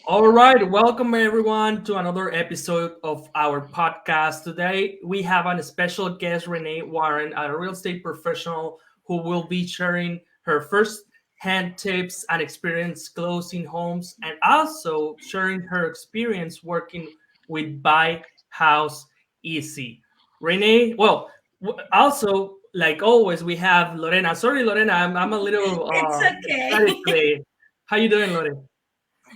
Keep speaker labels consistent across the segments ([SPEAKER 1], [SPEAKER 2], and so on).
[SPEAKER 1] All right, welcome everyone to another episode of our podcast. Today we have a special guest, Renae Warren, a real estate professional who will be sharing her first hand tips and experience closing homes and also sharing her experience working with Buy House Easy. Renae, also like always, we have Lorena. Sorry, Lorena, I'm a little
[SPEAKER 2] It's
[SPEAKER 1] excited
[SPEAKER 2] okay.
[SPEAKER 1] today. How you doing, Lorena?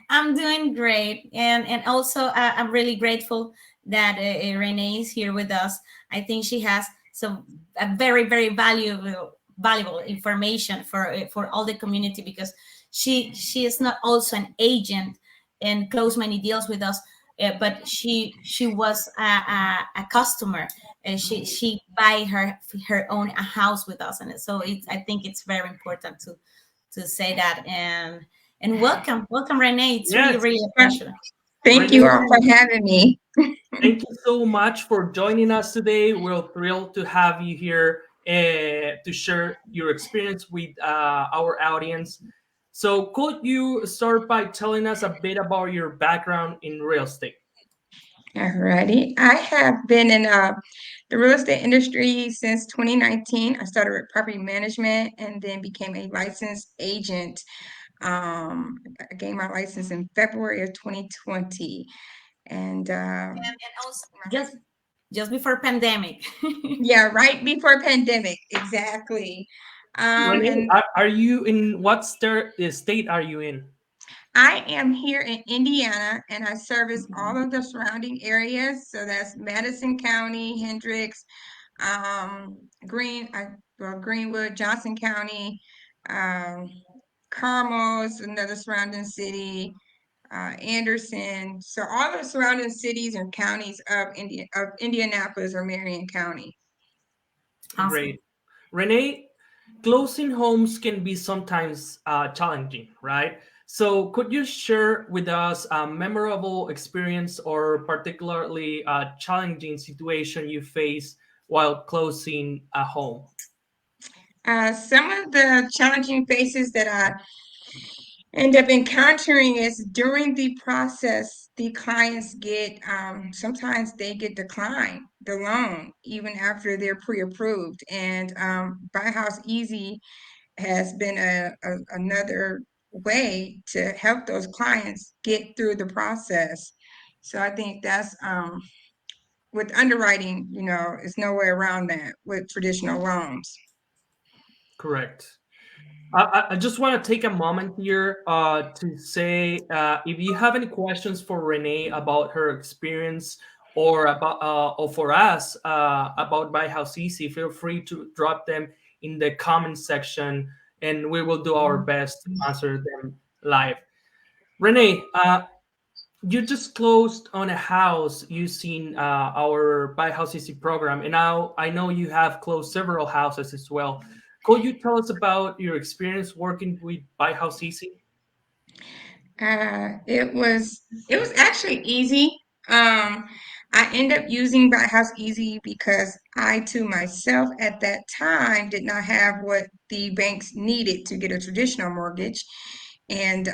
[SPEAKER 2] I'm doing great, and also I'm really grateful that Renee is here with us. I think she has some a very valuable information for all the community because she is not also an agent and close many deals with us, but she was a customer. She buy her own a house with us, and so it's I think it's very important to say that and welcome Renee. It's
[SPEAKER 1] Yes,
[SPEAKER 2] really a pleasure.
[SPEAKER 3] Thank you
[SPEAKER 1] Renee,
[SPEAKER 3] all for having me.
[SPEAKER 1] thank you so much for joining us today. We're thrilled to have you here to share your experience with our audience. So, could you start by telling us a bit about your background in real estate?
[SPEAKER 3] Alrighty. I have been in the real estate industry since 2019. I started with property management and then became a licensed agent. I gained my license in February of 2020. And
[SPEAKER 2] And also just before pandemic.
[SPEAKER 3] yeah, right before pandemic, exactly.
[SPEAKER 1] Renee,
[SPEAKER 3] And
[SPEAKER 1] are you in what state are you in?
[SPEAKER 3] I am here in Indiana and I service all of the surrounding areas. So that's Madison County, Hendricks, um, Greenwood, Johnson County, um, Carmel is another surrounding city, Anderson. So all the surrounding cities and counties of Indianapolis or Marion County.
[SPEAKER 2] Awesome.
[SPEAKER 1] Great. Renee, closing homes can be sometimes challenging, right? So, could you share with us a memorable experience or particularly challenging situation you face while closing a home?
[SPEAKER 3] Some of the challenging phases that I end up encountering is during the process, the clients get sometimes they get declined the loan even after they're pre-approved. And Buy House Easy has been another way to help those clients get through the process. So I think that's with underwriting, is no way around that with traditional loans.
[SPEAKER 1] Correct. I just want to take a moment here to say if you have any questions for Renee about her experience or for us about Buy House Easy, feel free to drop them in the comment section, and we will do our best to answer them live. Renee, you just closed on a house using our Buy House Easy program, and now I know you have closed several houses as well. Could you tell us about your experience working with Buy House Easy?
[SPEAKER 3] It was actually easy. I ended up using Buy House Easy because I too myself at that time did not have what the banks needed to get a traditional mortgage. And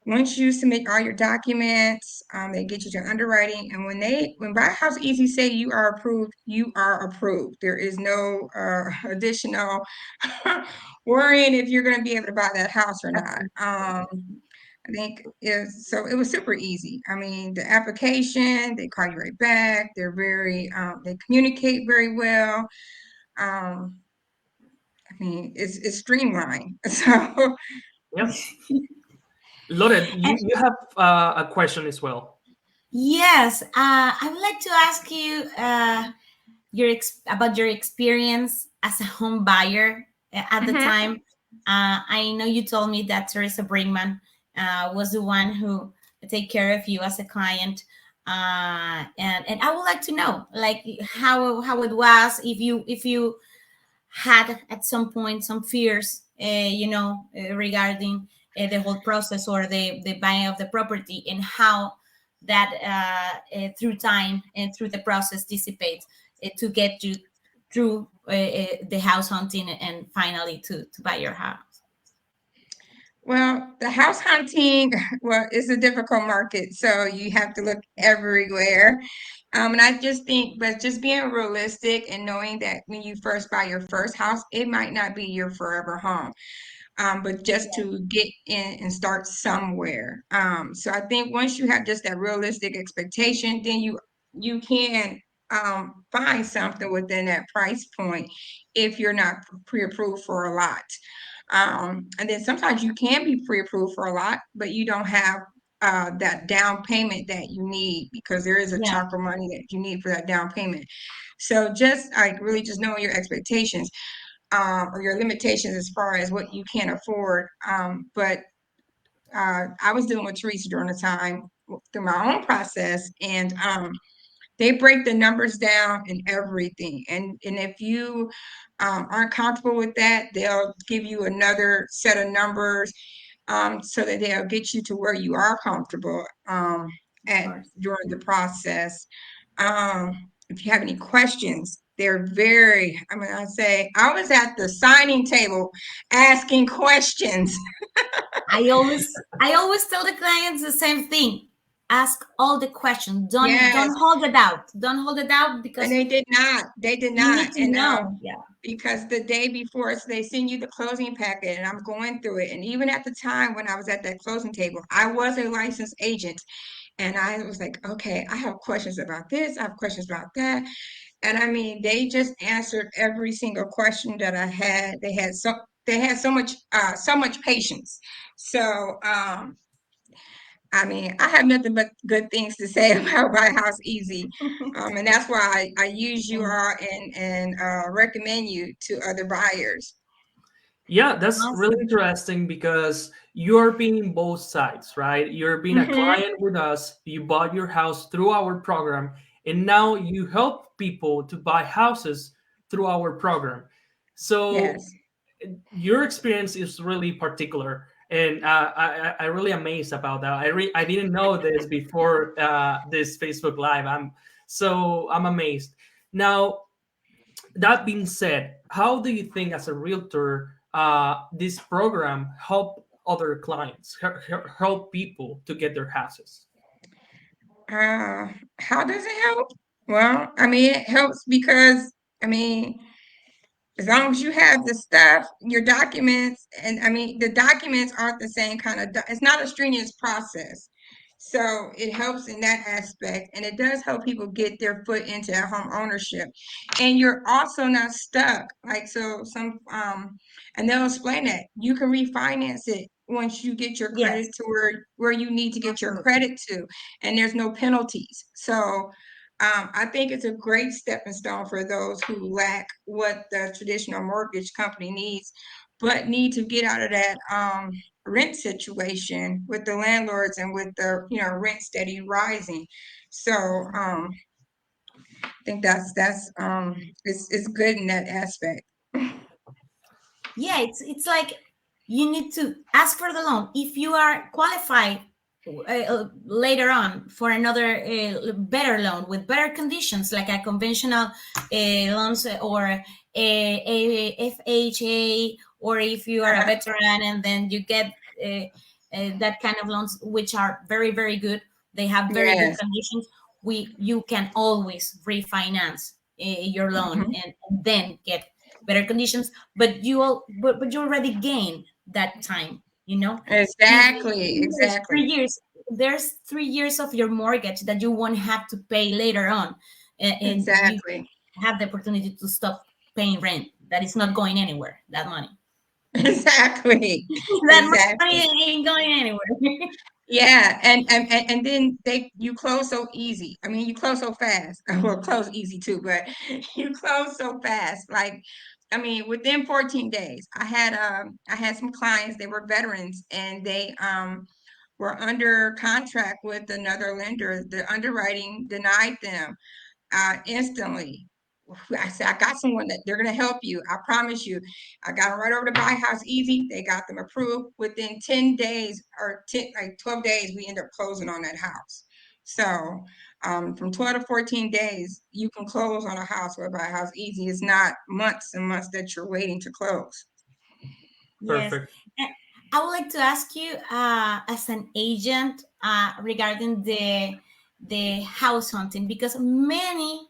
[SPEAKER 3] once you submit all your documents, they get you to underwriting. And when Buy House Easy say you are approved, you are approved. There is no additional worrying if you're going to be able to buy that house or not. I think so it was super easy. I mean, the application, they call you right back. They're they communicate very well. Um, I mean, it's streamlined. So
[SPEAKER 1] Yep. Loren,
[SPEAKER 2] And
[SPEAKER 1] you have a question as well.
[SPEAKER 2] yes, I would like to ask you about your experience as a home buyer at the
[SPEAKER 3] mhm.
[SPEAKER 2] time. I know you told me that Teresa Brinkman was the one who take care of you as a client, and I would like to know like how it was if you had at some point some fears, regarding the whole process or the buying of the property and how that through time and through the process dissipates to get you through the house hunting and finally to buy your house.
[SPEAKER 3] Well, the house hunting, well, it's a difficult market, so you have to look everywhere. And I just think, but just being realistic and knowing that when you first buy your first house, it might not be your forever home, but just
[SPEAKER 2] Yeah.
[SPEAKER 3] to get in and start somewhere. So I think once you have just that realistic expectation, then you can find something within that price point if you're not pre-approved for a lot. And then sometimes you can be pre-approved for a lot, but you don't have that down payment that you need because there is a
[SPEAKER 2] Yeah.
[SPEAKER 3] chunk of money that you need for that down payment. So just like really just knowing your expectations or your limitations as far as what you can afford. But I was dealing with Teresa during the time through my own process, and they break the numbers down and everything. And if you aren't comfortable with that, they'll give you another set of numbers so that they'll get you to where you are comfortable
[SPEAKER 2] Of
[SPEAKER 3] at
[SPEAKER 2] course.
[SPEAKER 3] during the process. If you have any questions, they're very, I mean, I say, I was at the signing table asking questions.
[SPEAKER 2] I always tell the clients the same thing. Ask all the questions. Don't
[SPEAKER 3] Yes,
[SPEAKER 2] hold it out. Don't hold it out
[SPEAKER 3] and
[SPEAKER 2] because
[SPEAKER 3] they did not. They did
[SPEAKER 2] you
[SPEAKER 3] not.
[SPEAKER 2] need to
[SPEAKER 3] And
[SPEAKER 2] know. Yeah.
[SPEAKER 3] because the day before, so they send you the closing packet, and I'm going through it. And even at the time when I was at that closing table, I was a licensed agent. And I was like, okay, I have questions about this, I have questions about that. And I mean, they just answered every single question that I had. They had so much patience. So I mean, I have nothing but good things to say about Buy House Easy. And that's why I use you
[SPEAKER 2] And
[SPEAKER 3] all and recommend you to other buyers.
[SPEAKER 1] Yeah, that's really
[SPEAKER 2] awesome.
[SPEAKER 1] interesting because you're being both sides, right? You're being a
[SPEAKER 3] Hmm.
[SPEAKER 1] client with us, you bought your house through our program, and now you help people to buy houses through our program. So
[SPEAKER 3] Yes.
[SPEAKER 1] your experience is really particular, and I really amazed about that. I didn't know this before this Facebook Live. I'm amazed. Now, that being said, how do you think, as a realtor, this program help other clients, help people to get their houses?
[SPEAKER 3] Uh, how does it help? Well, I mean, it helps because, I mean, as long as you have the stuff, your documents, and I mean, the documents aren't the same kind of, it's not a strenuous process. So it helps in that aspect, and it does help people get their foot into home ownership. And you're also not stuck. Like, so and they'll explain that you can refinance it once you get your credit
[SPEAKER 2] Yes,
[SPEAKER 3] to where you need to get your
[SPEAKER 2] absolutely.
[SPEAKER 3] credit to, and there's no penalties. So I think it's a great stepping stone for those who lack what the traditional mortgage company needs, but need to get out of that rent situation with the landlords and with the rent steady rising. So I think that's it's good in that aspect.
[SPEAKER 2] Yeah, it's like you need to ask for the loan if you are qualified later on for another better loan with better conditions, like a conventional loans or a FHA, or if you are a
[SPEAKER 3] Uh-huh.
[SPEAKER 2] veteran and then you get that kind of loans, which are very very good. They have very good
[SPEAKER 3] Yes.
[SPEAKER 2] conditions. You can always refinance your loan
[SPEAKER 3] Mhm.
[SPEAKER 2] and then get better conditions, but you already gain that time, if
[SPEAKER 3] Exactly.
[SPEAKER 2] there's three
[SPEAKER 3] Exactly.
[SPEAKER 2] years there's 3 years of your mortgage that you won't have to pay later on, and you
[SPEAKER 3] Exactly.
[SPEAKER 2] have the opportunity to stop paying rent. That is not going anywhere, that money.
[SPEAKER 3] Exactly.
[SPEAKER 2] That
[SPEAKER 3] Exactly.
[SPEAKER 2] money ain't going anywhere.
[SPEAKER 3] Yeah, and then you close so easy. I mean, you close so fast. Well, close easy too, but you close so fast. Like, I mean, within 14 days, I had some clients, they were veterans, and they were under contract with another lender. The underwriting denied them instantly. I said, I got someone that they're going to help you. I promise you. I got them right over to Buy House Easy. They got them approved within 10 days or 10, like 12 days. We end up closing on that house. So from 12 to 14 days, you can close on a house with Buy House Easy. It's not months and months that you're waiting to close.
[SPEAKER 2] Yes.
[SPEAKER 1] Perfect.
[SPEAKER 2] I would like to ask you, as an agent, regarding the house hunting, because many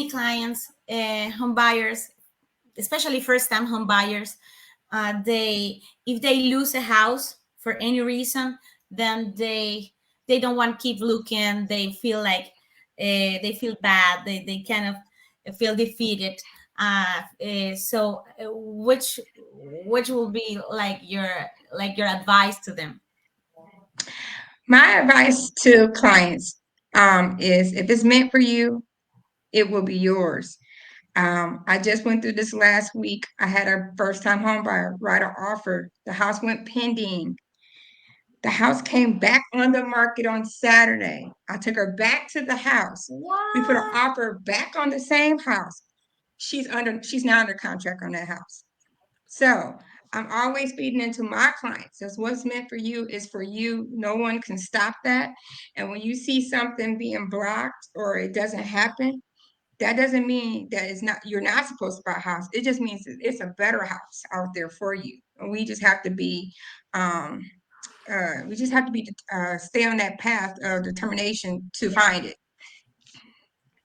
[SPEAKER 2] clients, home buyers, especially first time home buyers, they, if they lose a house for any reason, then they don't want to keep looking. They feel like, they feel bad. They kind of feel defeated. Which will be like your advice to them?
[SPEAKER 3] My advice to clients is if it's meant for you, it will be yours. I just went through this last week. I had a first time home buyer write an offer. The house went pending. The house came back on the market on Saturday. I took her back to the house. We put an
[SPEAKER 2] What?
[SPEAKER 3] offer back on the same house. She's now under contract on that house. So I'm always feeding into my clients. That's what's meant for you is for you. No one can stop that. And when you see something being blocked or it doesn't happen, that doesn't mean that it's not, you're not supposed to buy a house. It just means it's a better house out there for you. And we just have to be, um, stay on that path of determination to find it.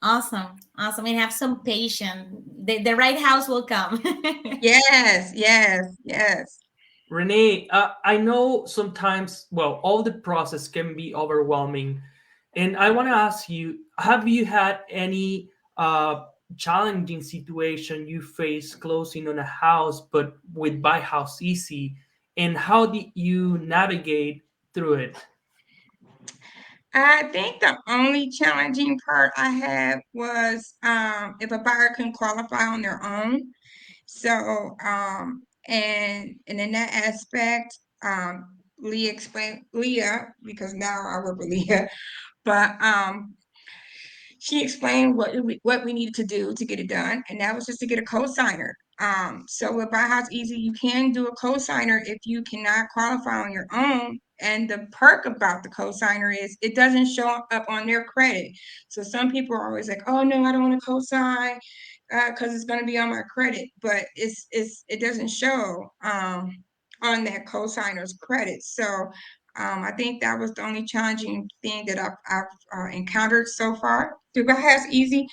[SPEAKER 2] Awesome, awesome, and have some patience. The right house will come.
[SPEAKER 3] Yes, yes, yes.
[SPEAKER 1] Renee, I know sometimes, well, all the process can be overwhelming. And I want to ask you, have you had any challenging situation you face closing on a house, but with Buy House Easy? And how did you navigate through it?
[SPEAKER 3] I think the only challenging part I had was if a buyer can qualify on their own. So, and in that aspect, Leah, because now I work with Leah, but she explained what we needed to do to get it done, and that was just to get a co-signer. So with Buy House Easy, you can do a co-signer if you cannot qualify on your own. And the perk about the co-signer is it doesn't show up on their credit. So some people are always like, "Oh no, I don't want to co-sign because it's going to be on my credit," but it doesn't show on that co-signer's credit. So I think that was the only challenging thing that I've encountered so far through BuyHouseez,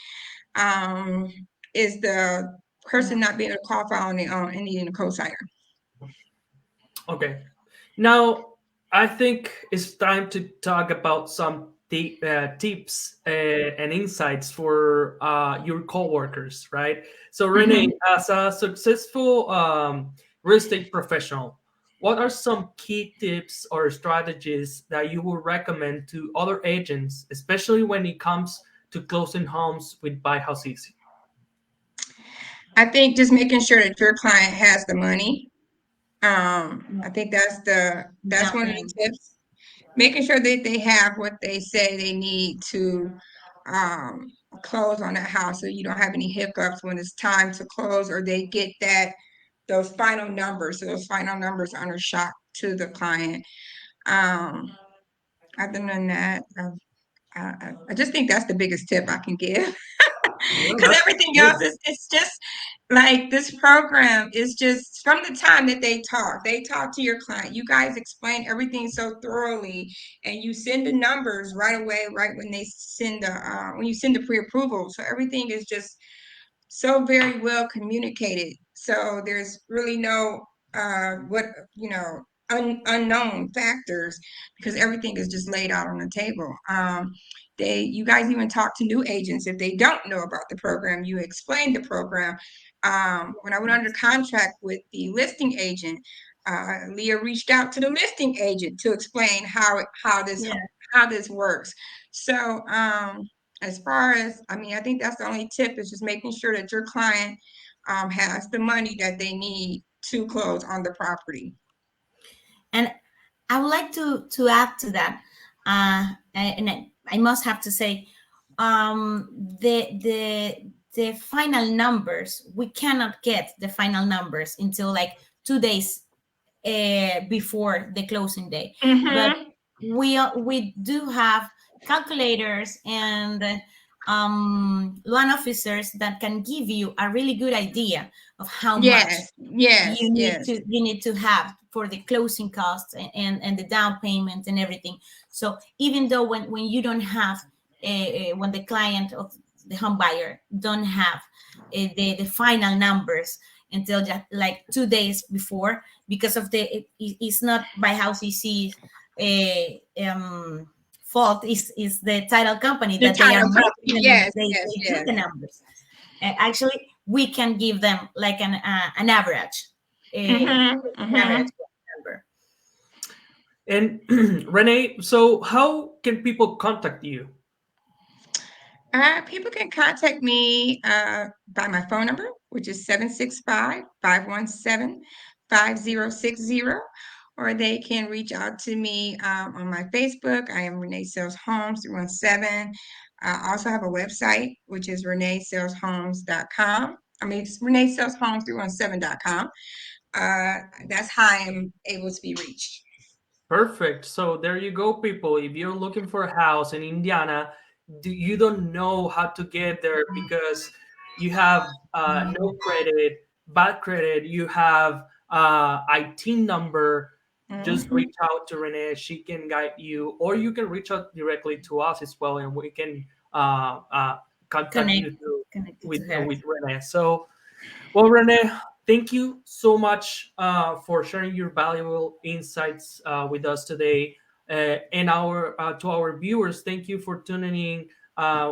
[SPEAKER 3] um, is the person not being able to qualify on their own and needing a co-signer.
[SPEAKER 1] Okay. Now, I think it's time to talk about some tips and insights for your coworkers, right? So, Renee,
[SPEAKER 3] Mhm.
[SPEAKER 1] as a successful real estate professional, what are some key tips or strategies that you would recommend to other agents, especially when it comes to closing homes with Buy House Easy?
[SPEAKER 3] I think just making sure that your client has the money. I think that's
[SPEAKER 2] Down
[SPEAKER 3] one of
[SPEAKER 2] payment.
[SPEAKER 3] the tips. Making sure that they have what they say they need to um, close on that house, so you don't have any hiccups when it's time to close, or they get those final numbers. So those final numbers aren't a shock to the client. Um, Other than that, I just think that's the biggest tip I can give.
[SPEAKER 1] Well,
[SPEAKER 3] Because
[SPEAKER 1] that's
[SPEAKER 3] everything else
[SPEAKER 1] good.
[SPEAKER 3] is, it's just like this program is just from the time that they talk to your client. You guys explain everything so thoroughly, and you send the numbers right away, right when they send when you send the pre-approval. So everything is just so very well communicated. So there's really no what you know unknown factors, because everything is just laid out on the table. You guys even talk to new agents if they don't know about the program. You explain the program. When I went under contract with the listing agent, Leah reached out to the listing agent to explain
[SPEAKER 2] Yeah.
[SPEAKER 3] how this works. So as far as, I mean, I think that's the only tip is just making sure that your client has the money that they need to close on the property.
[SPEAKER 2] And I would like to add to that, and I must have to say, the final numbers, we cannot get the final numbers until like 2 days before the closing day. But
[SPEAKER 3] Mm-hmm.
[SPEAKER 2] we do have calculators and loan officers that can give you a really good idea of how much
[SPEAKER 3] Yes, yes, yes.
[SPEAKER 2] you need to have for the closing costs and the down payment and everything. So even though when you don't have when the client of the home buyer don't have the final numbers until just like 2 days before, because of it's not BuyHouseez fault, is the title company
[SPEAKER 3] The
[SPEAKER 2] that they are
[SPEAKER 3] title
[SPEAKER 2] not
[SPEAKER 3] company.
[SPEAKER 2] even
[SPEAKER 3] Yes,
[SPEAKER 2] they
[SPEAKER 3] yes,
[SPEAKER 2] do
[SPEAKER 3] yes.
[SPEAKER 2] the numbers. Actually, we can give them like an average,
[SPEAKER 3] Mm-hmm,
[SPEAKER 2] an
[SPEAKER 3] mm-hmm.
[SPEAKER 2] average number.
[SPEAKER 1] And Renae, so how can people contact you?
[SPEAKER 3] People can contact me by my phone number, which is 765-517-5060, or they can reach out to me on my Facebook. I am Renae Sales Homes 317. I also have a website, which is renaesaleshomes.com. I mean, it's renaesaleshomes317.com. That's how I am able to be reached.
[SPEAKER 1] Perfect. So there you go, people. If you're looking for a house in Indiana, you don't know how to get there because you have no credit, bad credit, you have IT number, just
[SPEAKER 3] Mhm.
[SPEAKER 1] reach out to Renee. She can guide you, or you can reach out directly to us as well, and we can contact
[SPEAKER 2] Connect
[SPEAKER 1] you through
[SPEAKER 2] Connected to her.
[SPEAKER 1] with Renee. So well, Renee, thank you so much for sharing your valuable insights with us today. And our to our viewers, thank you for tuning in.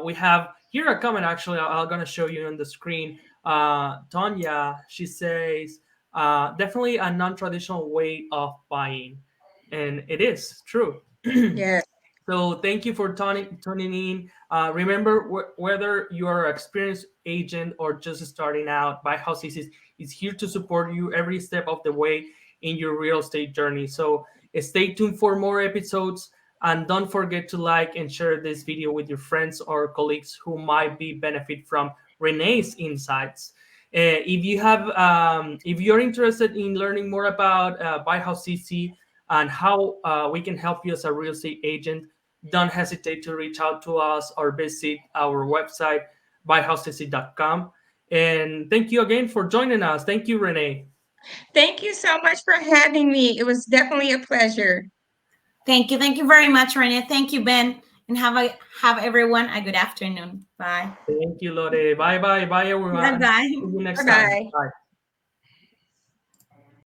[SPEAKER 1] We have here a comment actually. I'm gonna show you on the screen. Tonya, she says, definitely a non-traditional way of buying, and it is true.
[SPEAKER 3] Yes.
[SPEAKER 1] So thank you for tuning in. Remember, whether you are an experienced agent or just starting out, BuyHouseez is here to support you every step of the way in your real estate journey. So stay tuned for more episodes, and don't forget to like and share this video with your friends or colleagues who might be benefit from Renee's insights. If you're interested in learning more about BuyHouseez and how we can help you as a real estate agent, don't hesitate to reach out to us or visit our website, buyhouseez.com. And thank you again for joining us. Thank you, Renee.
[SPEAKER 3] Thank you so much for having me. It was definitely a pleasure.
[SPEAKER 2] Thank you very much, Renee. Thank you, Ben, and have everyone a good afternoon. Bye.
[SPEAKER 1] Thank you, Lore. Bye bye. Bye,
[SPEAKER 2] Bye
[SPEAKER 1] everyone.
[SPEAKER 2] bye.
[SPEAKER 1] See you next time.
[SPEAKER 3] Bye-bye.
[SPEAKER 1] Bye.